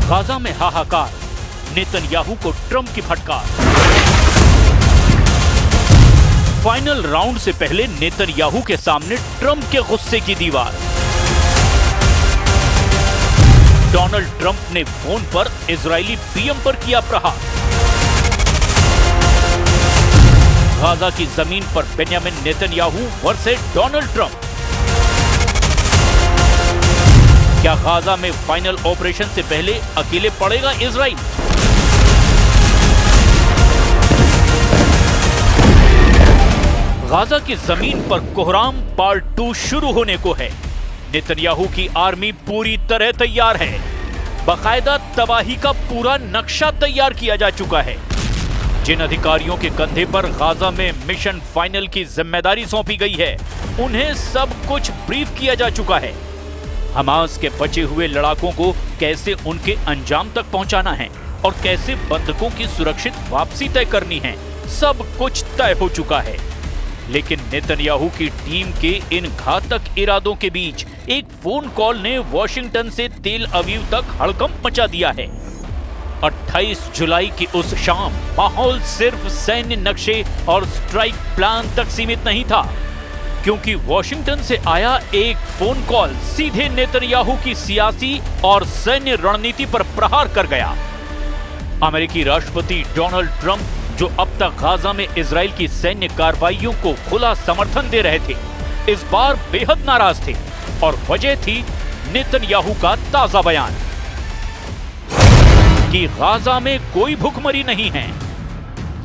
Gaza में हाहाकार, Netanyahu को ट्रंप की फटकार। फाइनल राउंड से पहले नेतन्याहू के सामने ट्रंप के गुस्से की दीवार। डोनाल्ड ट्रंप ने फोन पर इजरायली पीएम पर किया प्रहार। गाजा की जमीन पर Benjamin Netanyahu versus Donald Trump. क्या गाजा में फाइनल ऑपरेशन से पहले अकेले पड़ेगा इजराइल? गाजा की जमीन पर कोहराम पार्ट 2 शुरू होने को है। नेतन्याहू की आर्मी पूरी तरह तैयार है। बाकायदा तबाही का पूरा नक्शा तैयार किया जा चुका है। जिन अधिकारियों के कंधे पर गाजा में मिशन फाइनल की जिम्मेदारी सौंपी गई है, उन्हें सब कुछ ब्रीफ किया जा चुका है। हमास के बचे हुए लड़ाकों को कैसे उनके अंजाम तक पहुंचाना है और कैसे बंधकों की सुरक्षित वापसी तय करनी है, सब कुछ तय हो चुका है। लेकिन नेतन्याहू की टीम के इन घातक इरादों के बीच एक फोन कॉल ने वॉशिंगटन से तेल अवीव तक हड़कंप मचा दिया है। 28 जुलाई की उस शाम माहौल सिर्फ सैन्य नक्शे और स्ट्राइक प्लान तक सीमित नहीं था, क्योंकि वॉशिंगटन से आया एक फोन कॉल सीधे नेतन्याहू की सियासी और सैन्य रणनीति पर प्रहार कर गया। अमेरिकी राष्ट्रपति डोनाल्ड ट्रंप, जो अब तक गाजा में इजराइल की सैन्य कार्रवाइयों को खुला समर्थन दे रहे थे, इस बार बेहद नाराज थे और वजह थी नेतन्याहू का ताजा बयान कि गाजा में कोई भूखमरी नहीं है।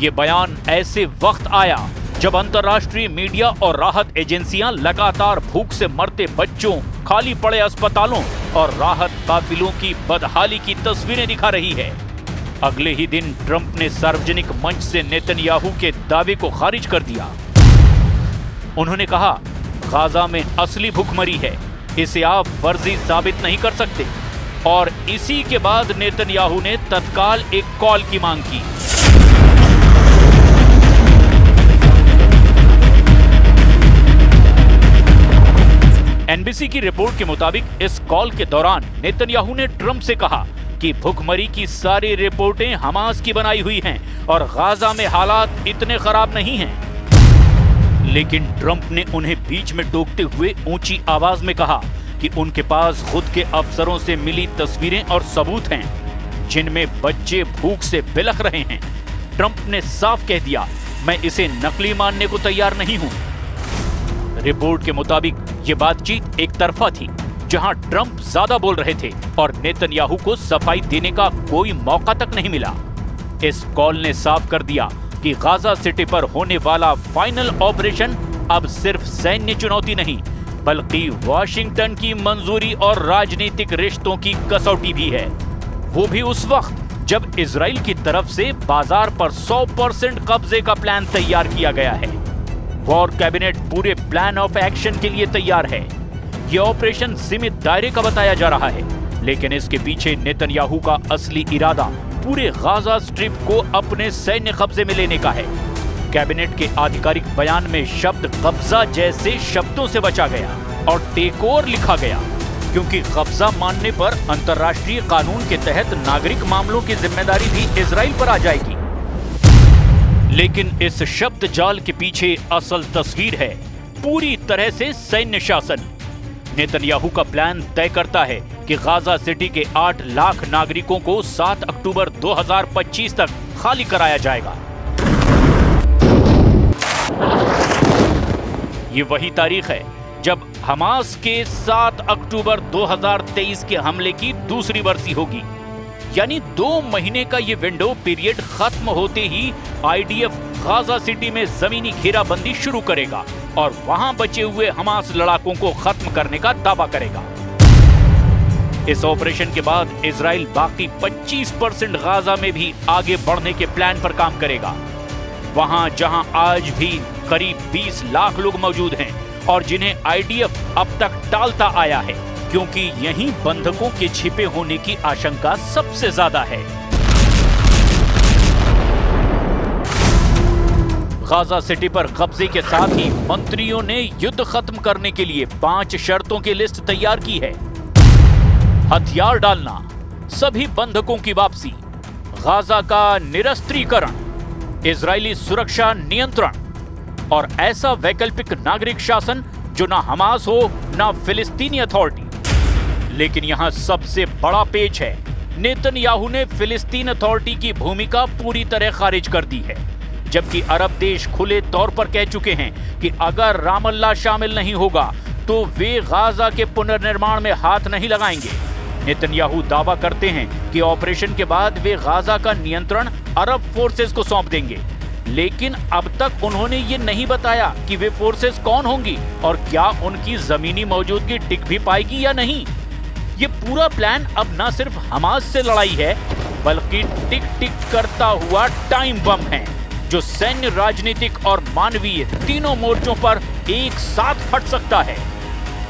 यह बयान ऐसे वक्त आया जब अंतर्राष्ट्रीय मीडिया और राहत एजेंसियां लगातार भूख से मरते बच्चों, खाली पड़े अस्पतालों और राहत काफिलों की बदहाली की तस्वीरें दिखा रही है। अगले ही दिन ट्रंप ने सार्वजनिक मंच से नेतन्याहू के दावे को खारिज कर दिया। उन्होंने कहा, गाजा में असली भूखमरी है, इसे आप फर्जी साबित नहीं कर सकते। और इसी के बाद नेतन्याहू ने तत्काल एक कॉल की मांग की। एनबीसी की रिपोर्ट के मुताबिक इस कॉल के दौरान नेतन्याहू ने ट्रंप से कहा कि भुखमरी की सारी रिपोर्टें हमास की बनाई हुई हैं और गाजा में हालात इतने खराब नहीं हैं। लेकिन ट्रंप ने उन्हें बीच में टोकते हुए ऊंची आवाज में कहा कि उनके पास खुद के अफसरों से मिली तस्वीरें और सबूत हैं, जिनमें बच्चे भूख से बिलख रहे हैं। ट्रंप ने साफ कह दिया, मैं इसे नकली मानने को तैयार नहीं हूं। रिपोर्ट के मुताबिक ये बातचीत एक तरफा थी, जहां ट्रंप ज्यादा बोल रहे थे और नेतन्याहू को सफाई देने का कोई मौका तक नहीं मिला। इस कॉल ने साफ कर दिया कि गाजा सिटी पर होने वाला फाइनल ऑपरेशन अब सिर्फ सैन्य चुनौती नहीं, बल्कि वॉशिंगटन की मंजूरी और राजनीतिक रिश्तों की कसौटी भी है। वो भी उस वक्त जब इजराइल की तरफ से बाजार पर 100% कब्जे का प्लान तैयार किया गया है। वॉर कैबिनेट पूरे प्लान ऑफ एक्शन के लिए तैयार है। यह ऑपरेशन सीमित दायरे का बताया जा रहा है, लेकिन इसके पीछे नेतन्याहू का असली इरादा पूरे गाजा स्ट्रिप को अपने सैन्य कब्जे में लेने का है। कैबिनेट के आधिकारिक बयान में शब्द कब्जा जैसे शब्दों से बचा गया और टेक ओवर लिखा गया, क्योंकि कब्जा मानने पर अंतर्राष्ट्रीय कानून के तहत नागरिक मामलों की जिम्मेदारी भी इजराइल पर आ जाएगी। लेकिन इस शब्द जाल के पीछे असल तस्वीर है पूरी तरह से सैन्य शासन। नेतन्याहू का प्लान तय करता है कि गाजा सिटी के 8 लाख नागरिकों को 7 अक्टूबर 2025 तक खाली कराया जाएगा। ये वही तारीख है जब हमास के 7 अक्टूबर 2023 के हमले की दूसरी बरसी होगी। यानी 2 महीने का ये विंडो पीरियड खत्म होते ही आईडीएफ गाजा सिटी में जमीनी घेराबंदी शुरू करेगा और वहां बचे हुए हमास लड़ाकों को खत्म करने का दावा करेगा। इस ऑपरेशन के बाद इजराइल बाकी 25% गाजा में भी आगे बढ़ने के प्लान पर काम करेगा। वहां जहां आज भी करीब 20 लाख लोग मौजूद हैं और जिन्हें आईडीएफ अब तक टालता आया है, क्योंकि यहीं बंधकों के छिपे होने की आशंका सबसे ज्यादा है। गाजा सिटी पर कब्जे के साथ ही मंत्रियों ने युद्ध खत्म करने के लिए 5 शर्तों की लिस्ट तैयार की है। हथियार डालना, सभी बंधकों की वापसी, गाजा का निरस्त्रीकरण, इजरायली सुरक्षा नियंत्रण और ऐसा वैकल्पिक नागरिक शासन जो ना हमास हो ना फिलिस्तीनी अथॉरिटी। लेकिन यहां सबसे बड़ा पेच है, नेतन्याहू ने फिलिस्तीन अथॉरिटी की भूमिका पूरी तरह खारिज कर दी है, जबकि अरब देश खुले तौर पर कह चुके हैं कि अगर रामल्ला शामिल नहीं होगा तो वे गाजा के पुनर्निर्माण में हाथ नहीं लगाएंगे। नेतन्याहू दावा करते हैं कि ऑपरेशन के बाद वे गाजा का नियंत्रण अरब फोर्सेस को सौंप देंगे, लेकिन अब तक उन्होंने ये नहीं बताया कि वे फोर्सेस कौन होंगी और क्या उनकी जमीनी मौजूदगी टिक भी पाएगी या नहीं। ये पूरा प्लान अब न सिर्फ हमास से लड़ाई है, बल्कि टिक टिक करता हुआ टाइम बम है, जो सैन्य, राजनीतिक और मानवीय तीनों मोर्चों पर एक साथ फट सकता है।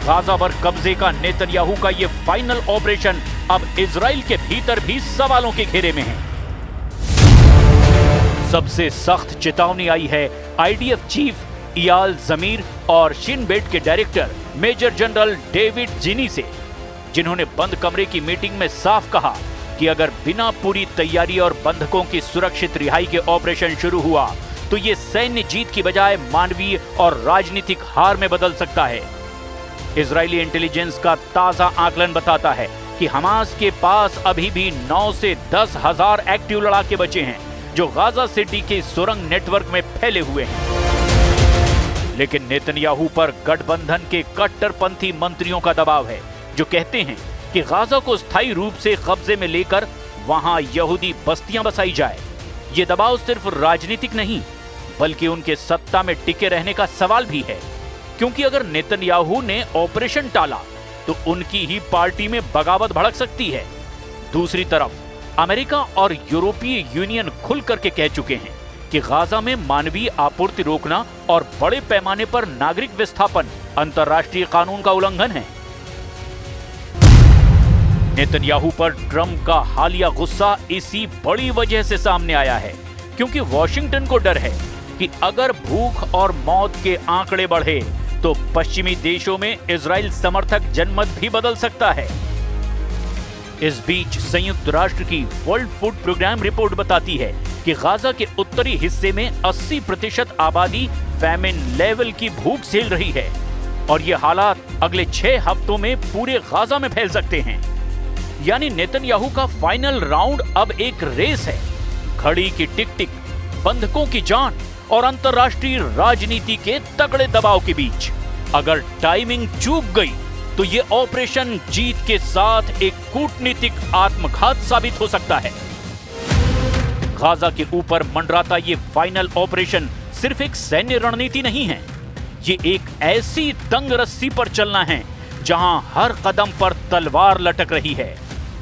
गाजा पर कब्जे का नेतन्याहू का ये फाइनल ऑपरेशन अब इजराइल के भीतर भी सवालों के घेरे में है। सबसे सख्त चेतावनी आई है आईडीएफ चीफ इयाल जमीर और शिन बेट के डायरेक्टर मेजर जनरल डेविड जिनी से, जिन्होंने बंद कमरे की मीटिंग में साफ कहा कि अगर बिना पूरी तैयारी और बंधकों की सुरक्षित रिहाई के ऑपरेशन शुरू हुआ तो ये सैन्य जीत की बजाय मानवीय और राजनीतिक हार में बदल सकता है। इजरायली इंटेलिजेंस का ताजा आकलन बताता है कि हमास के पास अभी भी 9 से 10 हजार एक्टिव लड़ाके बचे हैं, जो गाजा सिटी के सुरंग नेटवर्क में फैले हुए हैं। लेकिन नेतन्याहू पर गठबंधन के कट्टरपंथी मंत्रियों का दबाव है, जो कहते हैं कि गाजा को स्थायी रूप से कब्जे में लेकर वहां यहूदी बस्तियां बसाई जाए। ये दबाव सिर्फ राजनीतिक नहीं, बल्कि उनके सत्ता में टिके रहने का सवाल भी है, क्योंकि अगर नेतन्याहू ने ऑपरेशन टाला तो उनकी ही पार्टी में बगावत भड़क सकती है। दूसरी तरफ अमेरिका और यूरोपीय यूनियन खुल करके कह चुके हैं कि गाजा में मानवीय आपूर्ति रोकना और बड़े पैमाने पर नागरिक विस्थापन अंतर्राष्ट्रीय कानून का उल्लंघन है। नेतन्याहू पर ट्रंप का हालिया गुस्सा इसी बड़ी वजह से सामने आया है, क्योंकि वॉशिंगटन को डर है कि अगर भूख और मौत के आंकड़े बढ़े तो पश्चिमी देशों में इजराइल समर्थक जनमत भी बदल सकता है। इस बीच संयुक्त राष्ट्र की वर्ल्ड फूड प्रोग्राम रिपोर्ट बताती है कि गाजा के उत्तरी हिस्से में 80% आबादी फैमिन लेवल की भूख झेल रही है और ये हालात अगले 6 हफ्तों में पूरे गाजा में फैल सकते हैं। यानी नेतन्याहू का फाइनल राउंड अब एक रेस है, घड़ी की टिक टिक, बंधकों की जान और अंतर्राष्ट्रीय राजनीति के तगड़े दबाव के बीच। अगर टाइमिंग चूक गई तो ये ऑपरेशन जीत के साथ एक कूटनीतिक आत्मघात साबित हो सकता है। गाजा के ऊपर मंडराता ये फाइनल ऑपरेशन सिर्फ एक सैन्य रणनीति नहीं है, ये एक ऐसी तंग रस्सी पर चलना है जहां हर कदम पर तलवार लटक रही है।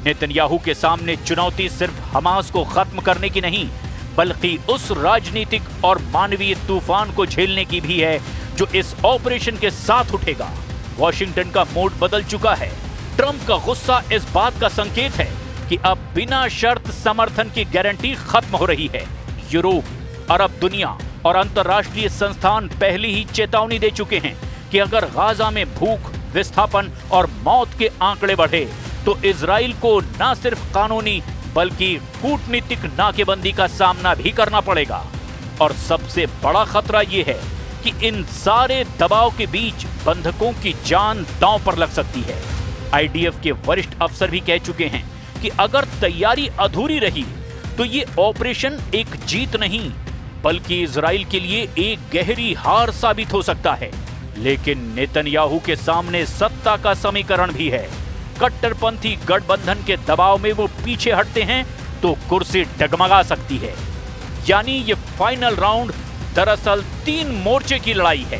नेतन्याहू के सामने चुनौती सिर्फ हमास को खत्म करने की नहीं, बल्कि उस राजनीतिक और मानवीय तूफान को झेलने की भी है जो इस ऑपरेशन के साथ उठेगा। वॉशिंगटन का मूड बदल चुका है। ट्रंप का गुस्सा इस बात का संकेत है कि अब बिना शर्त समर्थन की गारंटी खत्म हो रही है। यूरोप, अरब दुनिया और अंतर्राष्ट्रीय संस्थान पहले ही चेतावनी दे चुके हैं कि अगर गाजा में भूख, विस्थापन और मौत के आंकड़े बढ़े तो इजराइल को न सिर्फ कानूनी बल्कि कूटनीतिक नाकेबंदी का सामना भी करना पड़ेगा। और सबसे बड़ा खतरा यह है कि इन सारे दबाव के बीच बंधकों की जान दांव पर लग सकती है। आईडीएफ के वरिष्ठ अफसर भी कह चुके हैं कि अगर तैयारी अधूरी रही तो ये ऑपरेशन एक जीत नहीं, बल्कि इजराइल के लिए एक गहरी हार साबित हो सकता है। लेकिन नेतन्याहू के सामने सत्ता का समीकरण भी है। कट्टरपंथी गठबंधन के दबाव में वो पीछे हटते हैं तो कुर्सी डगमगा सकती है। यानी ये फाइनल राउंड दरअसल 3 मोर्चे की लड़ाई है।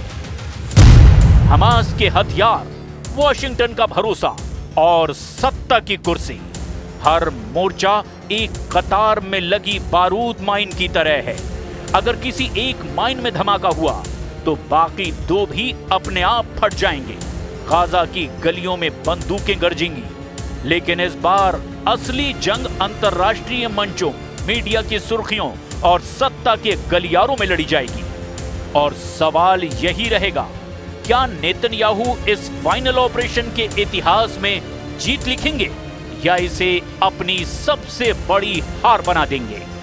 हमास के हथियार, वॉशिंगटन का भरोसा और सत्ता की कुर्सी। हर मोर्चा एक कतार में लगी बारूद माइन की तरह है। अगर किसी एक माइन में धमाका हुआ तो बाकी 2 भी अपने आप फट जाएंगे। गाजा की गलियों में बंदूकें गरजेंगी, लेकिन इस बार असली जंग अंतर्राष्ट्रीय मंचों, मीडिया की सुर्खियों और सत्ता के गलियारों में लड़ी जाएगी। और सवाल यही रहेगा, क्या नेतन्याहू इस फाइनल ऑपरेशन के इतिहास में जीत लिखेंगे या इसे अपनी सबसे बड़ी हार बना देंगे।